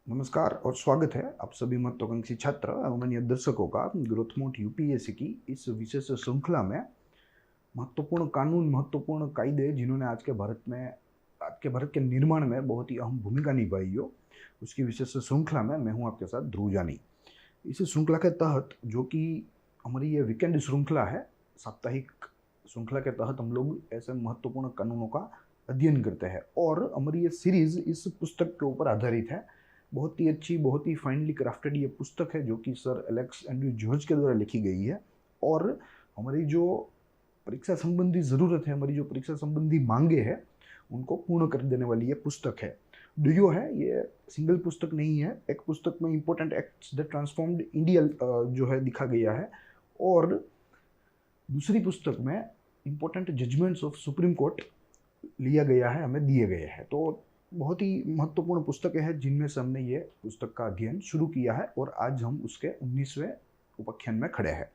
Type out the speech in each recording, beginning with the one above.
नमस्कार और स्वागत है आप सभी महत्वाकांक्षी छात्र अवमान्य दर्शकों का ग्रोथ मोड यूपीएससी की इस विशेष श्रृंखला में महत्वपूर्ण कानून महत्वपूर्ण कायदे जिन्होंने आज के भारत के निर्माण में बहुत ही अहम भूमिका निभाई हो उसकी विशेष श्रृंखला में मैं हूं आपके साथ ध्रुव जानी। इस श्रृंखला के तहत जो कि हमारी ये वीकेंड श्रृंखला है, साप्ताहिक श्रृंखला के तहत हम लोग ऐसे महत्वपूर्ण कानूनों का अध्ययन करते हैं और हमारी ये सीरीज इस पुस्तक के ऊपर आधारित है। बहुत ही अच्छी, बहुत ही फाइनली क्राफ्टेड ये पुस्तक है जो कि सर एलेक्स एंड्रयू जॉर्ज के द्वारा लिखी गई है और हमारी जो परीक्षा संबंधी ज़रूरत है, हमारी जो परीक्षा संबंधी मांगे हैं, उनको पूर्ण कर देने वाली ये पुस्तक है। डुयो है, ये सिंगल पुस्तक नहीं है। एक पुस्तक में important acts that transformed India जो है दिखा गया है और दूसरी पुस्तक में important judgments of supreme court लिया गया है, हमें दिए गए हैं। तो बहुत ही महत्वपूर्ण पुस्तकें हैं जिनमें से हमने ये पुस्तक का अध्ययन शुरू किया है और आज हम उसके 19वें उपाख्यान में खड़े हैं।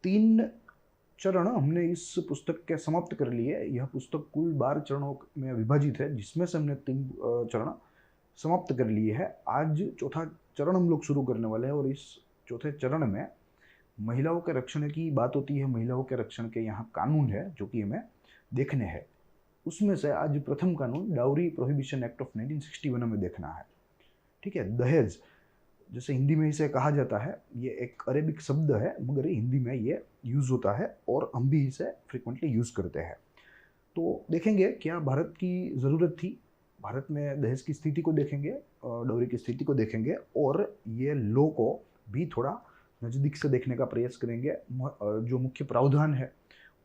3 चरण हमने इस पुस्तक के समाप्त कर लिए। यह पुस्तक कुल 12 चरणों में विभाजित है जिसमें से हमने 3 चरण समाप्त कर लिए हैं। आज चौथा चरण हम लोग शुरू करने वाले हैं और इस चौथे चरण में महिलाओं के रक्षण की बात होती है। महिलाओं के रक्षण के यहाँ कानून है जो कि हमें देखने हैं। उसमें से आज प्रथम कानून डाउरी प्रोहिबिशन एक्ट ऑफ 1961 में देखना है। ठीक है, दहेज जैसे हिंदी में इसे कहा जाता है, ये एक अरेबिक शब्द है मगर हिंदी में ये यूज़ होता है और हम भी इसे फ्रिक्वेंटली यूज़ करते हैं। तो देखेंगे क्या भारत की ज़रूरत थी, भारत में दहेज की स्थिति को देखेंगे, डाउरी की स्थिति को देखेंगे और ये लॉ को भी थोड़ा नज़दीक से देखने का प्रयास करेंगे। जो मुख्य प्रावधान है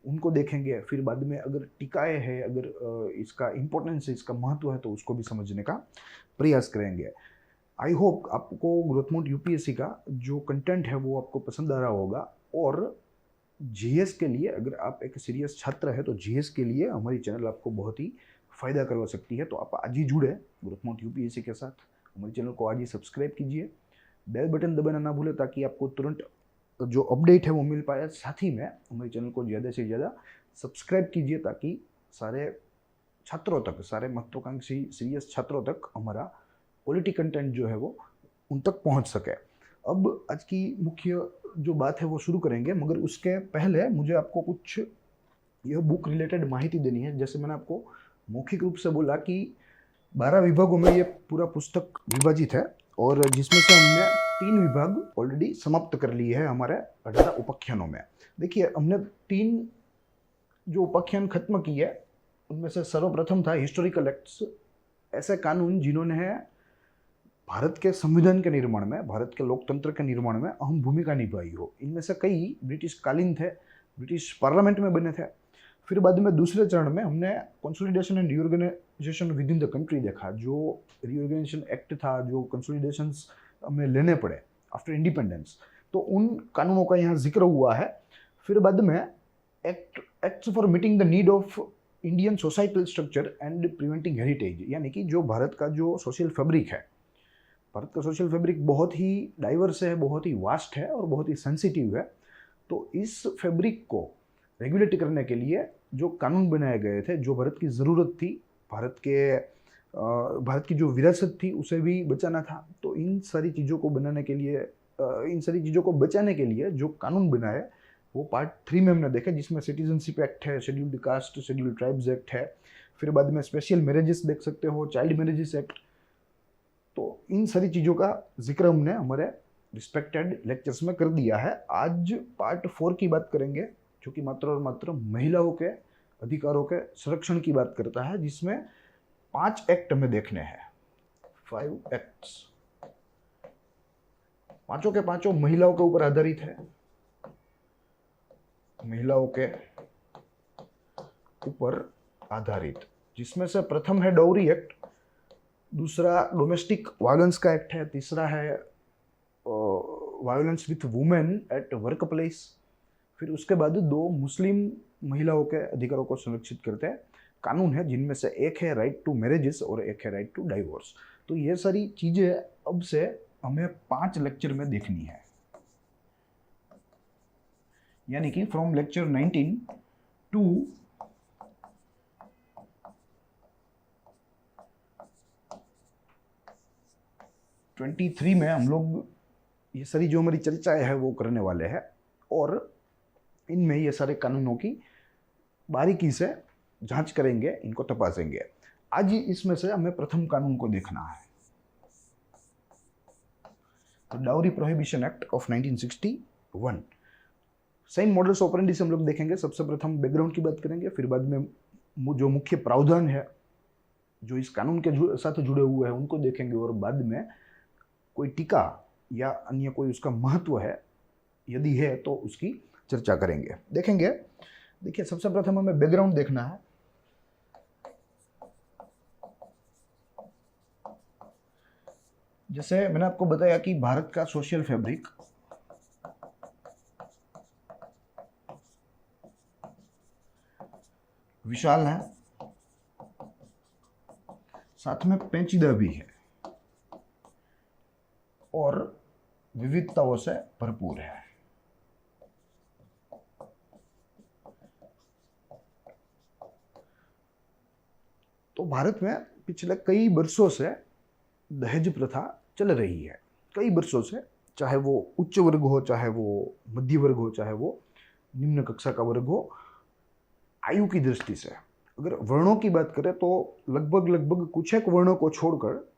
उनको देखेंगे। फिर बाद में अगर टिकाए है, अगर इसका इम्पोर्टेंस है, इसका महत्व है तो उसको भी समझने का प्रयास करेंगे। आई होप आपको ग्रोथ मोड यूपीएससी का जो कंटेंट है वो आपको पसंद आ रहा होगा और जीएस के लिए अगर आप एक सीरियस छात्र है तो जीएस के लिए हमारी चैनल आपको बहुत ही फ़ायदा करवा सकती है। तो आप आज ही जुड़े ग्रोथ मोड यूपीएससी के साथ, हमारे चैनल को आज ही सब्सक्राइब कीजिए, बेल बटन दबाना ना भूलें ताकि आपको तुरंत जो अपडेट है वो मिल पाए। साथ ही में हमारे चैनल को ज़्यादा से ज़्यादा सब्सक्राइब कीजिए ताकि सारे छात्रों तक, सारे महत्वाकांक्षी सीरियस छात्रों तक हमारा क्वालिटी कंटेंट जो है वो उन तक पहुंच सके। अब आज की मुख्य जो बात है वो शुरू करेंगे, मगर उसके पहले मुझे आपको कुछ यह बुक रिलेटेड माहिती देनी है। जैसे मैंने आपको मौखिक रूप से बोला कि 12 विभागों में ये पूरा पुस्तक विभाजित है और जिसमें से हमने 3 विभाग ऑलरेडी समाप्त कर लिए हैं हमारे 18 उपाख्यानों में। देखिए, हमने 3 जो उपाख्यान खत्म किए उनमें से सर्वप्रथम था हिस्टोरिकल एक्ट्स, ऐसे कानून जिन्होंने भारत के संविधान के निर्माण में, भारत के लोकतंत्र के निर्माण में अहम भूमिका निभाई हो। इनमें से कई ब्रिटिश कालीन थे, ब्रिटिश पार्लियामेंट में बने थे। फिर बाद में दूसरे चरण में हमने consolidation and reorganisation within the country देखा। जो रीऑर्गेनाइजेशन एक्ट था, जो कंसोलिडेशंस हमें लेने पड़े आफ्टर इंडिपेंडेंस, तो उन कानूनों का यहाँ जिक्र हुआ है। फिर बाद में acts for meeting the need of Indian societal structure and preventing heritage, यानी कि जो भारत का जो सोशल फैब्रिक है, भारत का सोशल फैब्रिक बहुत ही डाइवर्स है, बहुत ही वास्ट है और बहुत ही सेंसिटिव है। तो इस फैब्रिक को रेगुलेट करने के लिए जो कानून बनाए गए थे, जो भारत की ज़रूरत थी, भारत की जो विरासत थी उसे भी बचाना था। तो इन सारी चीज़ों को बनाने के लिए, इन सारी चीज़ों को बचाने के लिए जो कानून बनाए वो पार्ट 3 में हमने देखा, जिसमें सिटीजनशिप एक्ट है, scheduled caste scheduled tribes act है। फिर बाद में स्पेशल मैरिजेस देख सकते हो, चाइल्ड मैरिजेस एक्ट। तो इन सारी चीज़ों का जिक्र हमने हमारे रिस्पेक्टेड लेक्चर्स में कर दिया है। आज पार्ट 4 की बात करेंगे जो कि मात्र और मात्र महिलाओं के अधिकारों के संरक्षण की बात करता है, जिसमें 5 एक्ट हमें देखने हैं, 5 एक्ट्स। पांचों के पांचों महिलाओं के ऊपर आधारित है, महिलाओं के ऊपर आधारित, जिसमें से प्रथम है डाउरी एक्ट, दूसरा डोमेस्टिक वायलेंस का एक्ट है, तीसरा है violence with women at work place. फिर उसके बाद 2 मुस्लिम महिलाओं के अधिकारों को संरक्षित करते हैं कानून है, जिनमें से एक है राइट टू मैरिजेस और एक है राइट टू डाइवोर्स। तो ये सारी चीज़ें अब से हमें 5 लेक्चर में देखनी है, यानी कि फ्रॉम लेक्चर 19 टू 23 में हम लोग ये सारी जो हमारी चर्चाएं है वो करने वाले हैं, और इनमें ये सारे कानूनों की बारीकी से जांच करेंगे, इनको तपासेंगे। आज इसमें से हमें प्रथम कानून को देखना है, तो dowry prohibition act of 1961। Same models operandi से हम लोग देखेंगे। सबसे प्रथम बैकग्राउंड की बात करेंगे, फिर बाद में जो मुख्य प्रावधान है जो इस कानून के साथ जुड़े हुए हैं उनको देखेंगे, और बाद में कोई टीका या अन्य कोई उसका महत्व है यदि है तो उसकी चर्चा करेंगे, देखेंगे। देखिए, सबसे प्रथम हमें बैकग्राउंड देखना है। जैसे मैंने आपको बताया कि भारत का सोशल फैब्रिक विशाल है, साथ में पेचीदा भी है और विविधताओं से भरपूर है। तो भारत में पिछले कई वर्षों से दहेज प्रथा चल रही है, कई वर्षों से, चाहे वो उच्च वर्ग हो, चाहे वो मध्य वर्ग हो, चाहे वो निम्न कक्षा का वर्ग हो। आयु की दृष्टि से अगर वर्णों की बात करें तो लगभग कुछ एक वर्णों को छोड़कर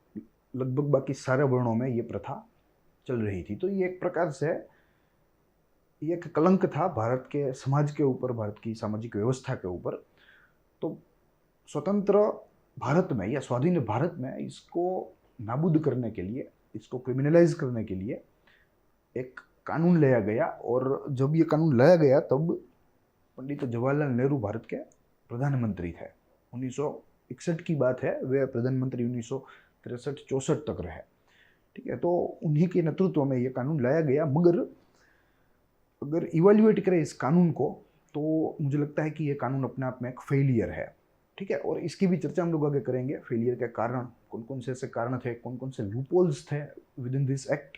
लगभग बाकी सारे वर्णों में ये प्रथा चल रही थी। तो ये एक प्रकार से ये एक कलंक था भारत के समाज के ऊपर, भारत की सामाजिक व्यवस्था के ऊपर। तो स्वतंत्र भारत में या स्वाधीन भारत में इसको नाबूद करने के लिए, इसको क्रिमिनलाइज करने के लिए एक कानून लाया गया। और जब ये कानून लाया गया तब पंडित जवाहरलाल नेहरू भारत के प्रधानमंत्री थे। 1961 की बात है, वे प्रधानमंत्री 1963-64 तक रहे, ठीक है। तो उन्हीं के नेतृत्व में ये कानून लाया गया। मगर अगर इवैल्यूएट करें इस कानून को तो मुझे लगता है कि ये कानून अपने आप में एक फेलियर है, ठीक है। और इसकी भी चर्चा हम लोग आगे करेंगे। फेलियर के कारण कौन कौन से ऐसे कारण थे, कौन कौन से लूपहोल्स थे with in this act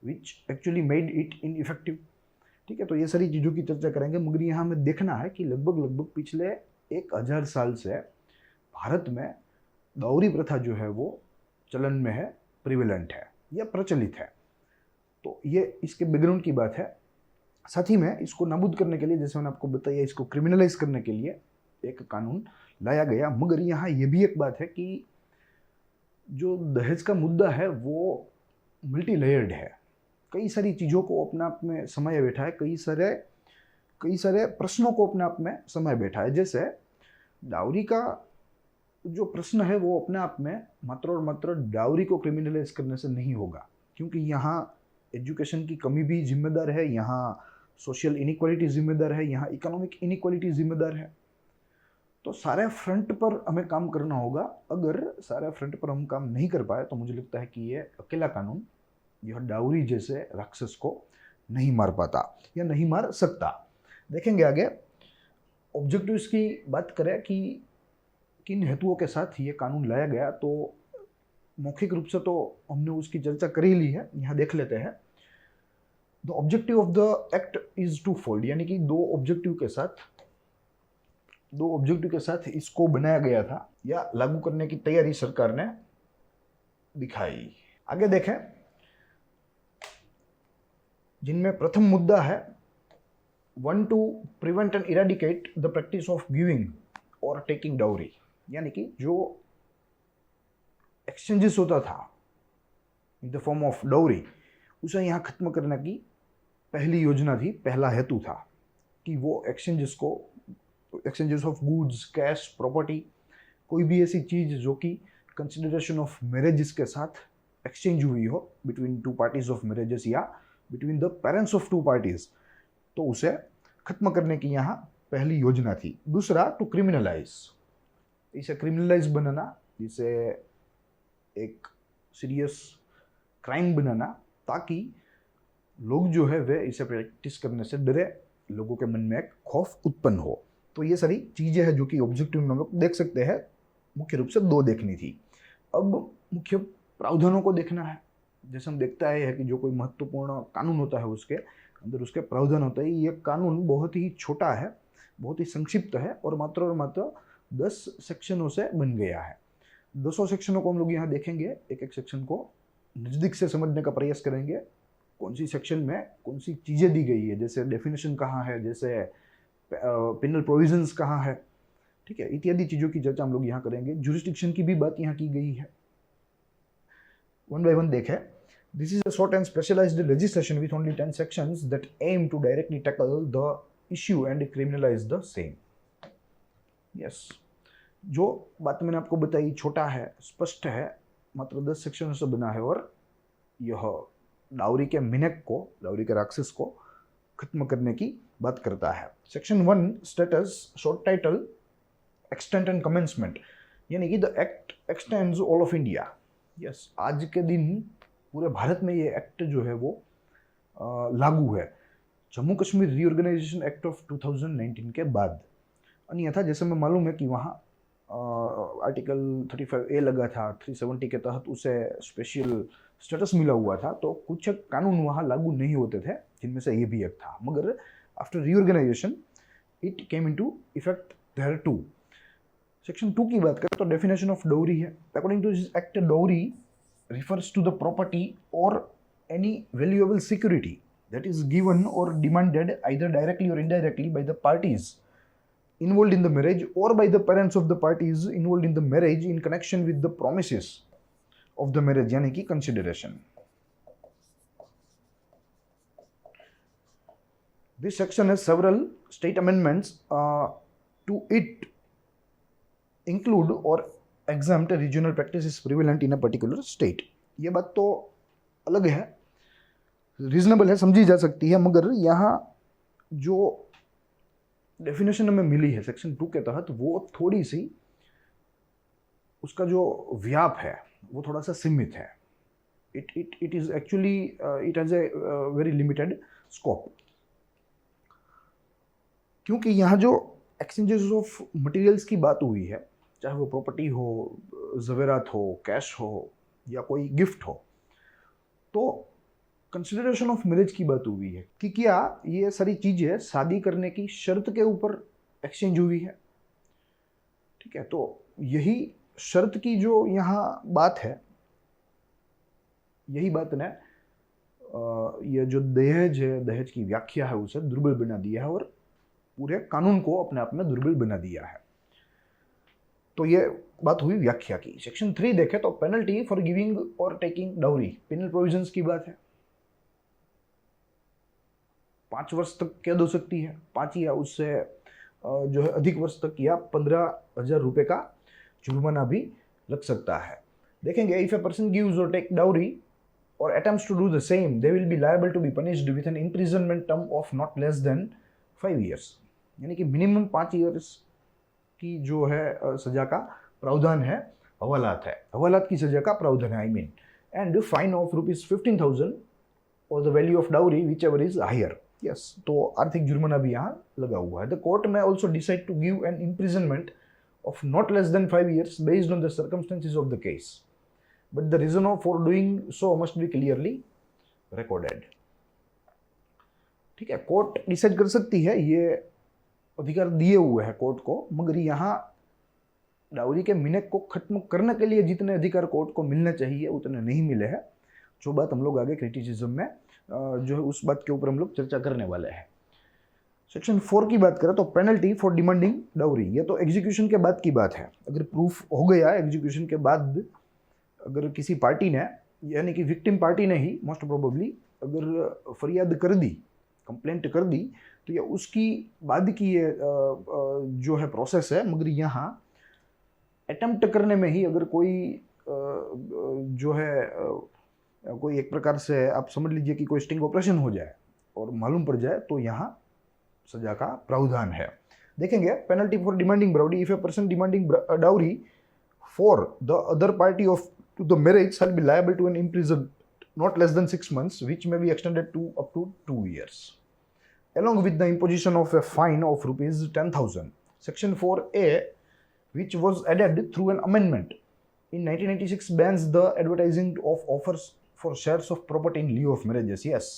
which actually made it ineffective, ठीक है। तो ये सारी चीज़ों की चर्चा करेंगे। मगर यहाँ हमें देखना है कि लगभग पिछले 1000 साल से भारत में दाऊरी प्रथा जो है वो चलन में है, प्रिवेलेंट है या प्रचलित है। तो ये इसके बैकग्राउंड की बात है। साथ ही में इसको नाबूद करने के लिए, जैसे मैंने आपको बताया, इसको क्रिमिनलाइज करने के लिए एक कानून लाया गया। मगर यहाँ ये भी एक बात है कि जो दहेज का मुद्दा है वो मल्टी लेयर्ड है, कई सारी चीज़ों को अपने आप में समाये बैठा है, कई सारे प्रश्नों को अपने आप में समाये बैठा है। जैसे डाउरी का जो प्रश्न है वो अपने आप में मात्र और मात्र डाउरी को क्रिमिनलाइज करने से नहीं होगा, क्योंकि यहाँ एजुकेशन की कमी भी जिम्मेदार है, यहाँ सोशल इनइक्वालिटी जिम्मेदार है, यहाँ इकोनॉमिक इनइक्वालिटी जिम्मेदार है। तो सारे फ्रंट पर हमें काम करना होगा। अगर सारे फ्रंट पर हम काम नहीं कर पाए तो मुझे लगता है कि ये अकेला कानून यह डाउरी जैसे राक्षस को नहीं मार पाता या नहीं मार सकता। देखेंगे आगे। ऑब्जेक्टिव्स की बात करें कि किन हेतुओं के साथ ये कानून लाया गया, तो मौखिक रूप से तो हमने उसकी चर्चा कर ही ली है, यहाँ देख लेते हैं। The objective of the act is twofold, यानी कि दो ऑब्जेक्टिव के साथ इसको बनाया गया था या लागू करने की तैयारी सरकार ने दिखाई। आगे देखें, जिनमें प्रथम मुद्दा है 1 to prevent and eradicate the practice of giving or taking dowry, यानी कि जो एक्सचेंजेस होता था in the form of dowry, उसे यहाँ खत्म करने की पहली योजना थी, पहला हेतु था कि वो exchanges of goods, cash, property, कोई भी ऐसी चीज जो कि कंसिडरेशन ऑफ मैरिजेस के साथ एक्सचेंज हुई हो between two parties of marriages या between the parents of two parties, तो उसे खत्म करने की यहाँ पहली योजना थी। दूसरा, टू क्रिमिनलाइज, इसे क्रिमिनलाइज बनाना, इसे एक सीरियस क्राइम बनाना, ताकि लोग जो है वे इसे प्रैक्टिस करने से डरे, लोगों के मन में एक खौफ उत्पन्न हो। तो ये सारी चीज़ें हैं जो कि ऑब्जेक्टिव में हम लोग देख सकते हैं। मुख्य रूप से दो देखनी थी। अब मुख्य प्रावधानों को देखना है। जैसे हम देखता है कि जो कोई महत्वपूर्ण कानून होता है उसके अंदर उसके प्रावधान होता है। ये कानून बहुत ही छोटा है, बहुत ही संक्षिप्त है और मात्र 10 सेक्शनों से बन गया है। 200 सेक्शनों को हम लोग यहाँ देखेंगे, एक एक सेक्शन को नज़दीक से समझने का प्रयास करेंगे। कौन सी सेक्शन में कौन सी चीज़ें दी गई है, जैसे डेफिनेशन कहाँ है, जैसे पेनल प्रोविजंस कहाँ है, ठीक है, इत्यादि चीज़ों की चर्चा हम लोग यहाँ करेंगे। जुरिस्डिक्शन की भी बात यहाँ की गई है। वन बाय वन देखें। This is a short and specialised legislation with only 10 sections that aim to directly tackle the issue and criminalise the same. Yes, जो बात मैंने आपको बताई छोटा है, स्पष्ट है, मात्र 10 सेक्शन से बना है और यह डाउरी के मिनक को, डाउरी के राक्षस को खत्म करने की बात करता है। Section 1 status, short title, extent and commencement, यानी कि the act x tends all of India. Yes, आज के दिन पूरे भारत में ये एक्ट जो है वो लागू है, Jammu Kashmir reorganisation act of 2019 के बाद। अन्यथा जैसे मैं मालूम है कि वहाँ आर्टिकल 35A लगा था, 370 के तहत उसे स्पेशल स्टेटस मिला हुआ था, तो कुछ कानून वहाँ लागू नहीं होते थे, जिनमें से ये भी एक था। मगर after reorganisation it came into effect there too. सेक्शन 2 की बात करें तो डेफिनेशन ऑफ डाउरी है। According to this act, dowry refers to the property or any valuable security that is given or demanded either directly or indirectly by the parties involved in the marriage or by the parents of the parties involved in the marriage in connection with the promises of the marriage, यानी कि consideration. This section has several state amendments to it include or exempt regional practices prevalent in a particular state. ये बात तो अलग है, reasonable है, समझी जा सकती है, मगर यहाँ जो डेफिनेशन हमें मिली है सेक्शन 2 के तहत, वो थोड़ी सी, उसका जो व्याप है वो थोड़ा सा सीमित है। It is actually it has a very limited scope, क्योंकि यहाँ जो एक्सचेंजेस ऑफ मटेरियल्स की बात हुई है, चाहे वो प्रॉपर्टी हो, ज़वेरात हो, कैश हो या कोई गिफ्ट हो, तो कंसिडरेशन ऑफ मैरिज की बात हुई है कि क्या ये सारी चीज़ें शादी करने की शर्त के ऊपर एक्सचेंज हुई है। ठीक है, तो यही शर्त की जो यहाँ बात है, यही बात ने ये जो दहेज है, दहेज की व्याख्या है, उसे दुर्बल बना दिया है और पूरे कानून को अपने आप में दुर्बल बना दिया है। तो ये बात हुई व्याख्या की। सेक्शन 3 देखें तो penalty for giving or taking dowry, panel provisions की बात है। 5 वर्ष तक कैद हो सकती है, 5 या उससे जो है अधिक वर्ष तक, या 15,000 रुपये का जुर्माना भी लग सकता है। देखेंगे, if a person gives or take dowry or attempts to do the same, they will be liable to be punished with an imprisonment term of not less than 5 years, यानी कि मिनिमम 5 ईयर्स की जो है सजा का प्रावधान है। हवालात है, हवालात की सजा का प्रावधान है, I mean, and fine of ₹15,000 or the value of dowry whichever is higher. Yes, तो आर्थिक जुर्माना भी यहाँ लगा हुआ है। द कोर्ट में also decide to give an imprisonment of not less than 5 years based on the circumstances of the case, but the reason for doing so must be clearly recorded. ठीक है, कोर्ट डिसाइड कर सकती है, ये अधिकार दिए हुए हैं कोर्ट को, मगर यहाँ डाउरी के मिनक को खत्म करने के लिए जितने अधिकार कोर्ट को मिलने चाहिए उतने नहीं मिले हैं। जो बात हम लोग आगे क्रिटिसिज्म में जो है उस बात के ऊपर हम लोग चर्चा करने वाले हैं। सेक्शन 4 की बात करें तो पेनल्टी फॉर डिमांडिंग डाउरी, ये तो एग्जीक्यूशन के बाद की बात है। अगर प्रूफ हो गया एग्जीक्यूशन के बाद, अगर किसी पार्टी ने, यानी कि विक्टिम पार्टी ने ही मोस्ट प्रोबेबली अगर फरियाद कर दी, कंप्लेंट कर दी, तो ये उसकी बाद की ये जो है प्रोसेस है। मगर यहाँ अटेम्प्ट करने में ही अगर कोई जो है कोई एक प्रकार से आप समझ लीजिए कि कोई स्टिंग ऑपरेशन हो जाए और मालूम पड़ जाए, तो यहाँ सजा का प्रावधान है। देखेंगे, penalty for demanding dowry, if a person demanding dowry for the other party of to the marriage shall be liable to an imprisonment not less than 6 months, which may be extended to up to 2 years, along with the imposition of a fine of ₹10,000. Section 4A, which was added through an amendment in 1986, bans the advertising of offers for shares of property in lieu of marriages. Yes,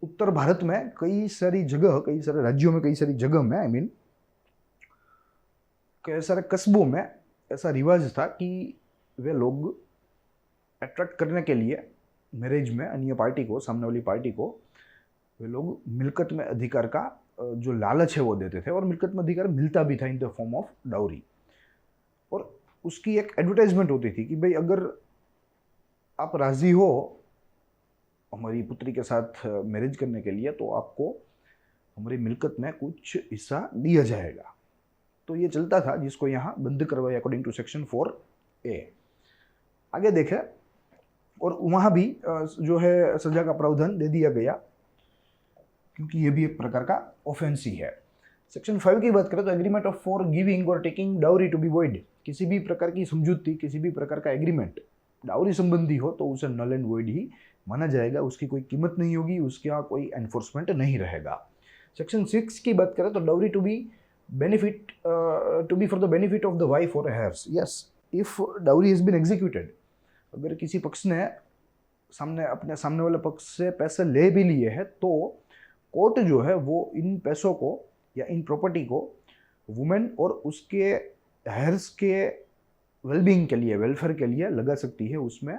उत्तर भारत में कई सारी जगह, कई सारे राज्यों में, कई सारी जगह में, आई मीन कई सारे कस्बों में ऐसा रिवाज था कि वे लोग अट्रैक्ट करने के लिए मैरिज में अन्य पार्टी को, सामने वाली पार्टी को, वे लोग मिल्कत में अधिकार का जो लालच है वो देते थे, और मिल्कत में अधिकार मिलता भी था in the form of dowry. और उसकी एक एडवर्टाइजमेंट होती थी कि भाई अगर आप राजी हो हमारी पुत्री के साथ मैरिज करने के लिए तो आपको हमारी मिल्कत में कुछ हिस्सा दिया जाएगा। तो ये चलता था, जिसको यहाँ बंद करवाया अकॉर्डिंग टू सेक्शन 4A। आगे देखें, और वहाँ भी जो है सजा का प्रावधान दे दिया गया, क्योंकि ये भी एक प्रकार का ऑफेंस ही है। सेक्शन 5 की बात करें तो agreement of for giving or taking dowry to be void. किसी भी प्रकार की समझौती, किसी भी प्रकार का एग्रीमेंट डाउरी संबंधी हो तो उसे नल एंड वॉइड ही माना जाएगा। उसकी कोई कीमत नहीं होगी, उसका कोई एनफोर्समेंट नहीं रहेगा। सेक्शन 6 की बात करें तो dowry to be for the benefit of the wife और heirs. Yes, if dowry has been executed, अगर किसी पक्ष ने अपने सामने वाले पक्ष से पैसे ले भी लिए हैं तो कोर्ट जो है वो इन पैसों को या इन प्रॉपर्टी को वुमेन और उसके हेयर्स के वेलबींग के लिए, वेलफेयर के लिए लगा सकती है। उसमें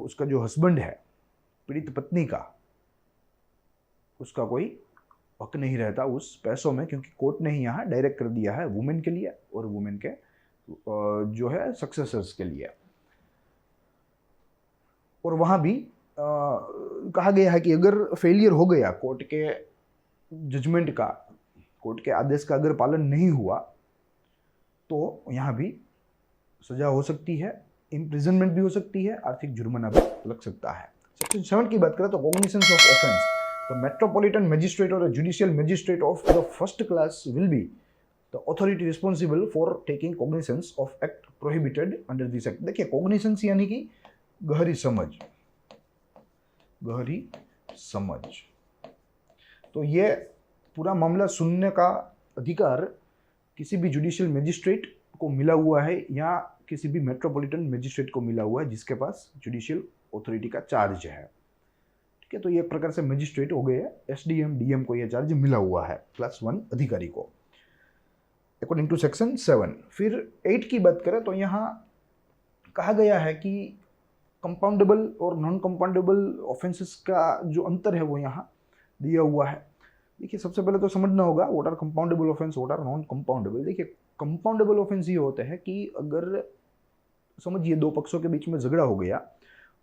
उसका जो हस्बैंड है, पीड़ित पत्नी का, उसका कोई हक नहीं रहता उस पैसों में, क्योंकि कोर्ट ने ही यहाँ डायरेक्ट कर दिया है वुमेन के लिए और वुमेन के जो है सक्सेसर्स के लिए। और वहाँ भी कहा गया है कि अगर फेलियर हो गया कोर्ट के जजमेंट का, कोर्ट के आदेश का अगर पालन नहीं हुआ तो यहाँ भी सजा हो सकती है, इम्प्रिजनमेंट भी हो सकती है, आर्थिक जुर्माना भी लग सकता है। सेक्शन 7 की बात करें तो cognizance of offence. The metropolitan magistrate और judicial magistrate of the first class will be the authority responsible for taking cognizance of act prohibited under this act. देखिए, कॉग्निसेंस यानी कि गहरी समझ, गहरी समझ। तो ये पूरा मामला सुनने का अधिकार किसी भी जुडिशियल मैजिस्ट्रेट को मिला हुआ है या किसी भी मेट्रोपॉलिटन मैजिस्ट्रेट को मिला हुआ है जिसके पास जुडिशियल अथॉरिटी का चार्ज है। ठीक है, तो ये एक प्रकार से मैजिस्ट्रेट हो गए, एसडीएम डीएम को यह चार्ज मिला हुआ है, क्लास 1 अधिकारी को, अकॉर्डिंग टू सेक्शन 7। फिर 8 की बात करें तो यहाँ कहा गया है कि कंपाउंडेबल और नॉन कंपाउंडेबल ऑफेंसेस का जो अंतर है वो यहाँ दिया हुआ है। देखिए, सबसे पहले तो समझना होगा what are compoundable offence, what are non compoundable. देखिए, कंपाउंडेबल ऑफेंस ये होते हैं कि अगर समझिए दो पक्षों के बीच में झगड़ा हो गया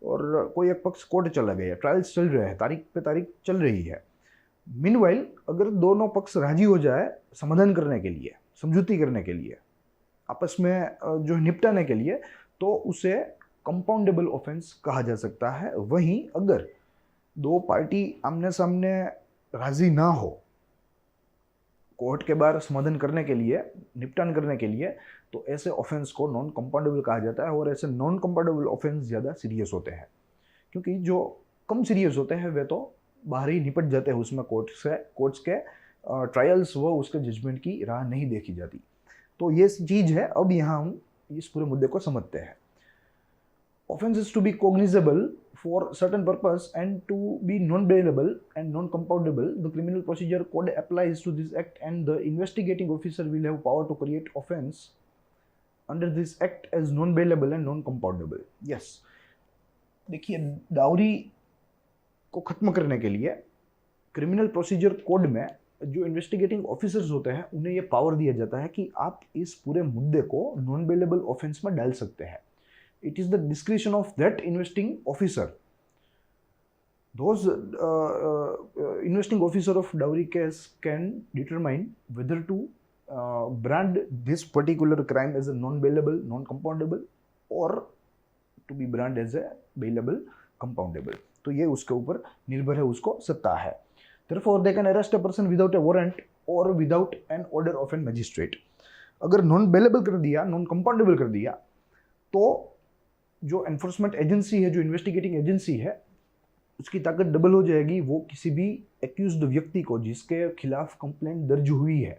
और कोई एक पक्ष कोर्ट चला गया, ट्रायल्स चल रहे हैं, तारीख पे तारीख चल रही है। मीनवाइल अगर दोनों पक्ष राजी हो जाए समाधान करने के लिए, समझौती करने के लिए, आपस में जो निपटाने के लिए, तो उसे कंपाउंडेबल ऑफेंस कहा जा सकता है। वहीं अगर दो पार्टी आमने सामने राजी ना हो कोर्ट के बाहर समाधान करने के लिए, निपटान करने के लिए, तो ऐसे ऑफेंस को नॉन कंपाउंडेबल कहा जाता है। और ऐसे नॉन कंपाउंडेबल ऑफेंस ज़्यादा सीरियस होते हैं, क्योंकि जो कम सीरियस होते हैं वे तो बाहर ही निपट जाते हैं, उसमें कोर्ट्स के ट्रायल्स व उसके जजमेंट की राह नहीं देखी जाती। तो ये चीज़ है। अब यहाँ हम इस पूरे मुद्दे को समझते हैं। Offenses to be cognizable for certain purpose and to be non-bailable and non-compoundable, the Criminal Procedure Code applies to this act, and the investigating officer will have power to create offense under this act as non-bailable and non-compoundable. Yes, देखिए, dowry को खत्म करने के लिए criminal procedure code में जो investigating officers होते हैं उन्हें यह पावर दिया जाता है कि आप इस पूरे मुद्दे को नॉन बेलेबल ऑफेंस में डाल सकते हैं। It is the discretion of that investing officer. Those investing officer of dowry case can determine whether to brand this particular crime as a non-bailable, non-compoundable, or to be brand as a bailable, compoundable. तो ये उसके ऊपर निर्भर है, उसको सत्ता है। Therefore, they can arrest a person without a warrant or without an order of a magistrate. अगर non-bailable कर दिया, non-compoundable कर दिया, तो जो एनफोर्समेंट एजेंसी है, जो इन्वेस्टिगेटिंग एजेंसी है, उसकी ताकत डबल हो जाएगी। वो किसी भी एक्यूज्ड व्यक्ति को जिसके खिलाफ कंप्लेंट दर्ज हुई है,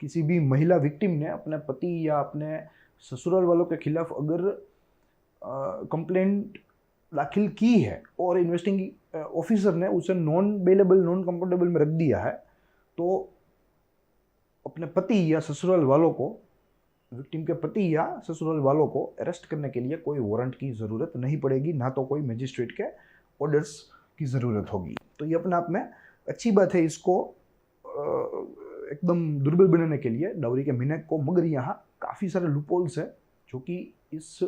किसी भी महिला विक्टिम ने अपने पति या अपने ससुराल वालों के खिलाफ अगर कंप्लेंट दाखिल की है और इन्वेस्टिगेटिंग ऑफिसर ने उसे नॉन बेलेबल, नॉन कंपाउंडेबल में रख दिया है, तो अपने पति या ससुराल वालों को विक्टिम के पति या ससुराल वालों को अरेस्ट करने के लिए कोई वारंट की ज़रूरत नहीं पड़ेगी, ना तो कोई मजिस्ट्रेट के ऑर्डर्स की ज़रूरत होगी। तो ये अपने आप में अच्छी बात है इसको एकदम दुर्बल बनाने के लिए डाउरी के मीनक को, मगर यहाँ काफ़ी सारे लूपहोल्स है जो कि इस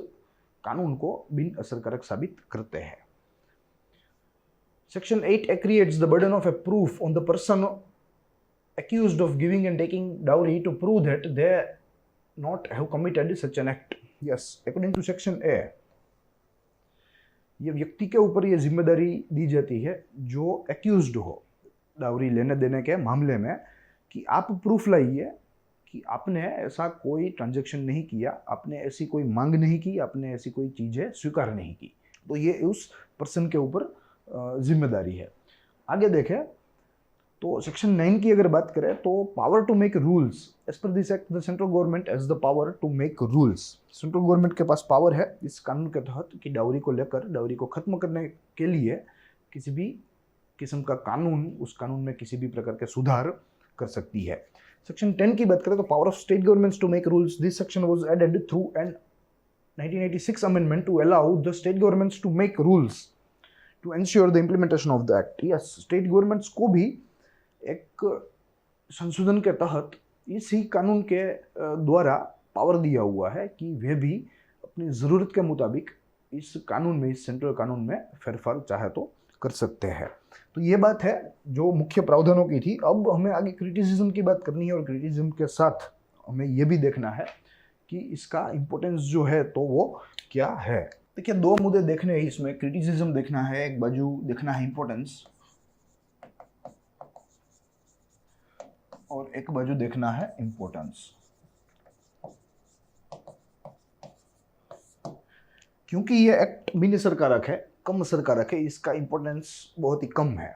कानून को बिन असरकारक साबित करते हैं। Section 8 creates the burden of a proof on the person accused of giving and taking dowry to prove that they not have committed such an act. Yes, according to Section A, ये व्यक्ति के ऊपर ये जिम्मेदारी दी जाती है जो accused हो डाउरी लेने देने के मामले में, कि आप प्रूफ लाइए कि आपने ऐसा कोई ट्रांजैक्शन नहीं किया, आपने ऐसी कोई मांग नहीं की, आपने ऐसी कोई चीज़ें स्वीकार नहीं की। तो ये उस पर्सन के ऊपर जिम्मेदारी है। आगे देखें तो सेक्शन 9 की अगर बात करें तो power to make rules, as per this act the central government has the power to make rules. Central government के पास पावर है इस कानून के तहत कि डाउरी को लेकर, डाउरी को खत्म करने के लिए किसी भी किस्म का कानून, उस कानून में किसी भी प्रकार के सुधार कर सकती है। सेक्शन 10 की बात करें तो power of state governments to make rules, this section was added through an 1986 amendment to allow the state governments to make rules to ensure the implementation of the act. Yes, state governments को भी एक संशोधन के तहत इसी कानून के द्वारा पावर दिया हुआ है कि वे भी अपनी ज़रूरत के मुताबिक इस कानून में, इस सेंट्रल कानून में फेरफार चाहे तो कर सकते हैं। तो ये बात है जो मुख्य प्रावधानों की थी। अब हमें आगे क्रिटिसिज्म की बात करनी है और क्रिटिसिज्म के साथ हमें ये भी देखना है कि इसका इम्पोर्टेंस जो है तो वो क्या है। देखिए, दो मुद्दे देखने हैं इसमें, क्रिटिसिज्म देखना है, एक बाजू देखना है इम्पोर्टेंस, और एक बाजू देखना है इम्पोर्टेंस। क्योंकि ये एक्ट बिन असरकारक है, कम असरकारक है, इसका इम्पोर्टेंस बहुत ही कम है,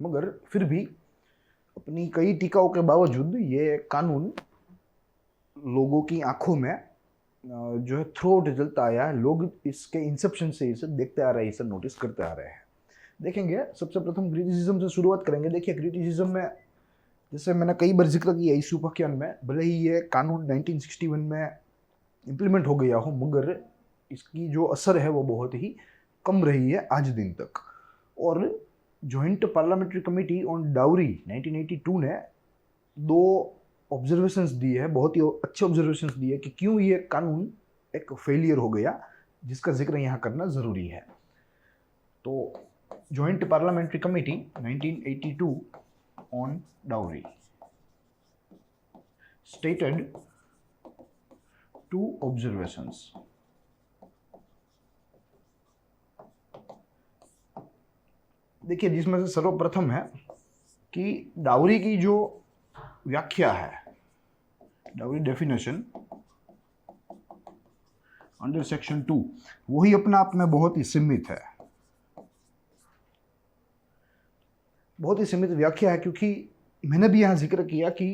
मगर फिर भी अपनी कई टीकाओं के बावजूद ये कानून लोगों की आंखों में जो है थ्रू आउट चलता आया है। लोग इसके इंसेप्शन से इसे देखते आ रहे हैं, इसे नोटिस करते आ रहे हैं। देखेंगे, सबसे प्रथम क्रिटिसिज्म से शुरुआत करेंगे। देखिए, क्रिटिसिज्म में जैसे मैंने कई बार जिक्र किया इस उपाख्यान में, भले ही ये कानून 1961 में इम्प्लीमेंट हो गया हो, मगर इसकी जो असर है वो बहुत ही कम रही है आज दिन तक। और joint parliamentary committee on dowry 1982 ने दो ऑब्जर्वेशंस दी है, बहुत ही अच्छे ऑब्जर्वेशंस दिए कि क्यों ये कानून एक फेलियर हो गया, जिसका जिक्र यहाँ करना ज़रूरी है। तो joint parliamentary committee 1982 on dowry stated two observations. देखिए, जिसमें से सर्वप्रथम है कि डाउरी की जो व्याख्या है, डाउरी डेफिनेशन अंडर सेक्शन 2, वही अपने आप में बहुत ही सीमित है, बहुत ही सीमित व्याख्या है। क्योंकि मैंने भी यहाँ जिक्र किया कि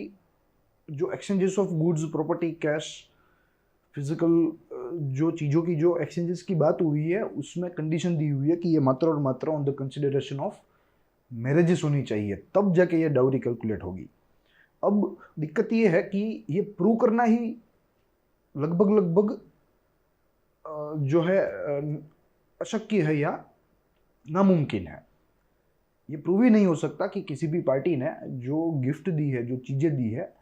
जो exchanges of goods, property, cash, physical जो चीज़ों की जो एक्सचेंजेस की बात हुई है, उसमें कंडीशन दी हुई है कि ये मात्र और मात्र on the consideration of marriages होनी चाहिए, तब जाके ये डाउरी कैलकुलेट होगी। अब दिक्कत ये है कि ये प्रूव करना ही लगभग जो है अशक्य है या नामुमकिन है। ये प्रूव ही नहीं हो सकता कि किसी भी पार्टी ने जो गिफ्ट दी है, जो चीज़ें दी है,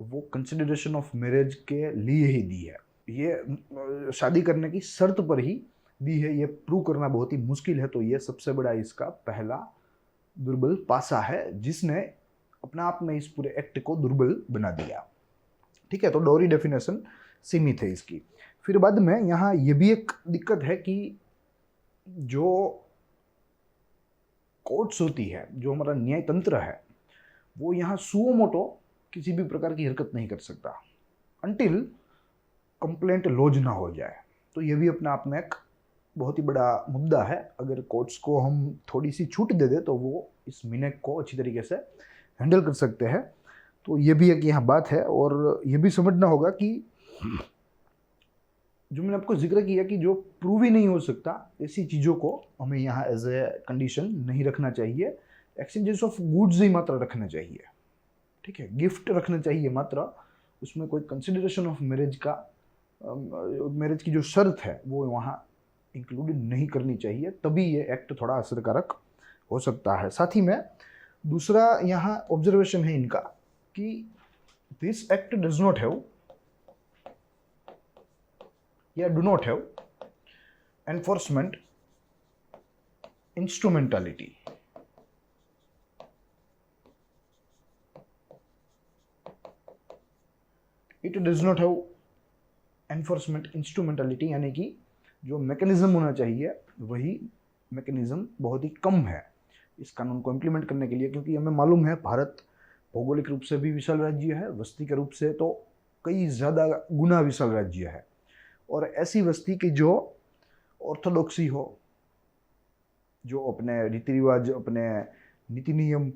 वो कंसिडरेशन ऑफ मैरिज के लिए ही दी है। ये शादी करने की शर्त पर ही दी है, ये प्रूव करना बहुत ही मुश्किल है। तो ये सबसे बड़ा इसका पहला दुर्बल पासा है, जिसने अपने आप में इस पूरे एक्ट को दुर्बल बना दिया। ठीक है, तो डाउरी डेफिनेशन सीमित है इसकी। फिर बाद में यहाँ ये भी एक दिक्कत है कि जो कोर्ट्स होती है, जो हमारा न्याय तंत्र है, वो यहाँ सुओ मोटो किसी भी प्रकार की हरकत नहीं कर सकता अनटिल कंप्लेंट लॉज ना हो जाए। तो ये भी अपने आप में एक बहुत ही बड़ा मुद्दा है। अगर कोर्ट्स को हम थोड़ी सी छूट दे दे तो वो इस मिनक को अच्छी तरीके से हैंडल कर सकते हैं। तो ये भी एक यहाँ बात है। और ये भी समझना होगा कि जो मैंने आपको जिक्र किया कि जो प्रूव ही नहीं हो सकता, ऐसी चीज़ों को हमें यहाँ एज ए कंडीशन नहीं रखना चाहिए। एक्सचेंजेस ऑफ गुड्स ही मात्र रखना चाहिए, ठीक है, गिफ्ट रखना चाहिए मात्र, उसमें कोई कंसिडरेशन ऑफ मैरिज का मैरिज की जो शर्त है वो वहाँ इंक्लूडेड नहीं करनी चाहिए, तभी ये एक्ट थोड़ा असरकारक हो सकता है। साथ ही में दूसरा यहाँ ऑब्जर्वेशन है इनका कि this act does not have या do not have enforcement instrumentality. It does not have enforcement instrumentality, यानी कि जो मैकेनिज्म होना चाहिए वही मैकेनिज्म बहुत ही कम है इस कानून को इम्प्लीमेंट करने के लिए, क्योंकि हमें मालूम है भारत भौगोलिक रूप से भी विशाल राज्य है, वस्ती के रूप से तो कई ज़्यादा गुना विशाल राज्य है, और ऐसी वस्ती की जो ऑर्थोडॉक्सी हो, जो अपने रीति रिवाज, अपने नीति नियम,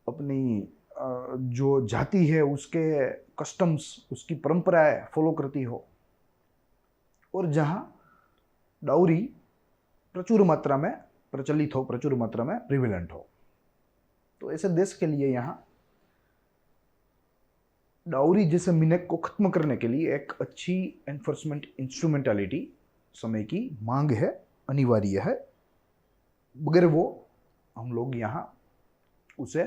अपनी जो जाति है उसके कस्टम्स, उसकी परंपराएं फॉलो करती हो, और जहाँ डाउरी प्रचुर मात्रा में प्रचलित हो, प्रचुर मात्रा में प्रिवेलेंट हो। तो ऐसे देश के लिए यहाँ डाउरी जैसे मिनेक को खत्म करने के लिए एक अच्छी एनफोर्समेंट इंस्ट्रूमेंटालिटी समय की मांग है, अनिवार्य है। बगैर वो हम लोग यहाँ उसे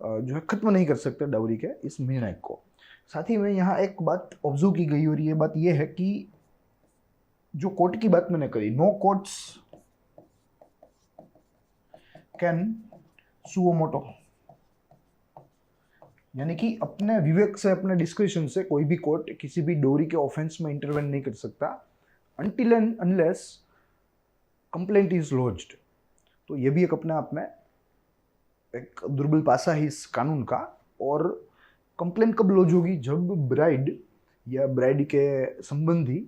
जो है खत्म नहीं कर सकते डाउरी के इस मिनेक को। साथ ही में यहाँ एक बात ऑब्जर्व की गई, और ये बात ये है कि जो कोर्ट की बात मैंने करी, no courts can suo motu, यानी कि अपने विवेक से, अपने डिस्क्रिशन से कोई भी कोर्ट किसी भी डाउरी के ऑफेंस में इंटरवेन नहीं कर सकता until and unless complaint is lodged. तो ये भी एक अपने आप में एक दुर्बल पासा है इस कानून का। और कंप्लेंट कब लॉज होगी? जब ब्राइड या ब्राइड के संबंधी,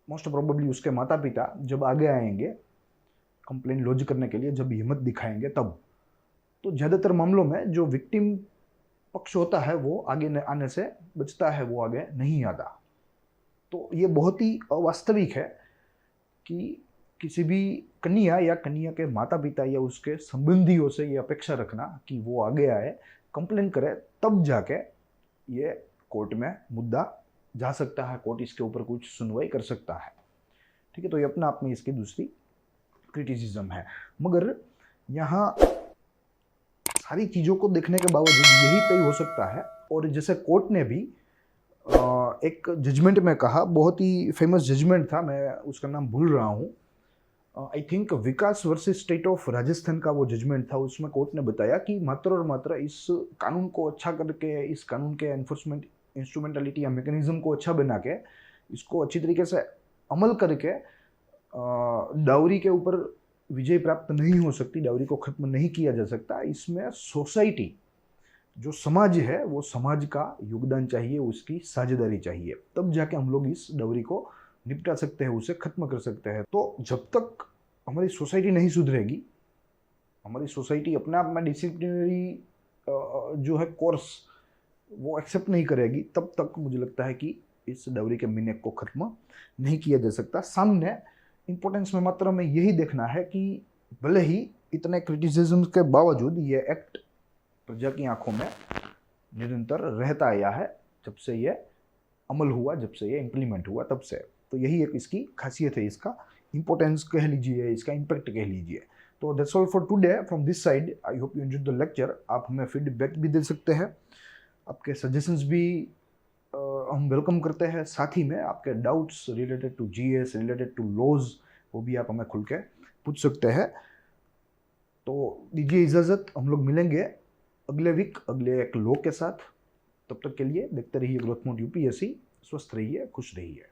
मोस्ट प्रोबेबली उसके माता पिता जब आगे आएंगे कंप्लेंट लॉज करने के लिए, जब हिम्मत दिखाएंगे तब। तो ज़्यादातर मामलों में जो विक्टिम पक्ष होता है वो आगे आने से बचता है, वो आगे नहीं आता। तो ये बहुत ही अवास्तविक है कि किसी भी कन्या या कन्या के माता पिता या उसके संबंधियों से ये अपेक्षा रखना कि वो आगे आए, कंप्लेंट करे, तब जाके ये कोर्ट में मुद्दा जा सकता है, कोर्ट इसके ऊपर कुछ सुनवाई कर सकता है। ठीक है, तो ये अपना आप में इसकी दूसरी क्रिटिसिज्म है। मगर यहाँ सारी चीज़ों को देखने के बावजूद यही तय हो सकता है, और जैसे कोर्ट ने भी एक जजमेंट में कहा, बहुत ही फेमस जजमेंट था, मैं उसका नाम भूल रहा हूँ, I think Vikas versus state of Rajasthan का वो जजमेंट था। उसमें कोर्ट ने बताया कि मात्र और मात्र इस कानून को अच्छा करके, इस कानून के एनफोर्समेंट इंस्ट्रूमेंटालिटी या मैकेनिज्म को अच्छा बना के, इसको अच्छी तरीके से अमल करके डाउरी के ऊपर विजय प्राप्त नहीं हो सकती, डाउरी को खत्म नहीं किया जा सकता। इसमें सोसाइटी, जो समाज है, वो समाज का योगदान चाहिए, उसकी साझेदारी चाहिए, तब जाके हम लोग इस डाउरी को निपटा सकते हैं, उसे खत्म कर सकते हैं। तो जब तक हमारी सोसाइटी नहीं सुधरेगी, हमारी सोसाइटी अपने आप में डिसिप्लिनरी जो है कोर्स वो एक्सेप्ट नहीं करेगी, तब तक मुझे लगता है कि इस डाउरी के मिनेक को खत्म नहीं किया जा सकता। सामने इम्पोर्टेंस में मात्र में यही देखना है कि भले ही इतने क्रिटिसिज्म के बावजूद ये एक्ट प्रजा की आंखों में निरंतर रहता आया है, जब से ये अमल हुआ, जब से ये इम्प्लीमेंट हुआ, तब से। तो यही एक इसकी खासियत है, इसका इम्पोर्टेंस कह लीजिए, इसका इम्पैक्ट कह लीजिए। तो that's all for today from this side. I hope you enjoyed the lecture. आप हमें फीडबैक भी दे सकते हैं, आपके सजेशंस भी हम वेलकम करते हैं। साथ ही में आपके doubts related to GS, related to laws, वो भी आप हमें खुल के पूछ सकते हैं। तो दीजिए इजाज़त, हम लोग मिलेंगे अगले वीक अगले एक लॉ के साथ। तब तक के लिए देखते रहिए ग्रोथ मोड यूपीएससी। स्वस्थ रहिए, खुश रहिए।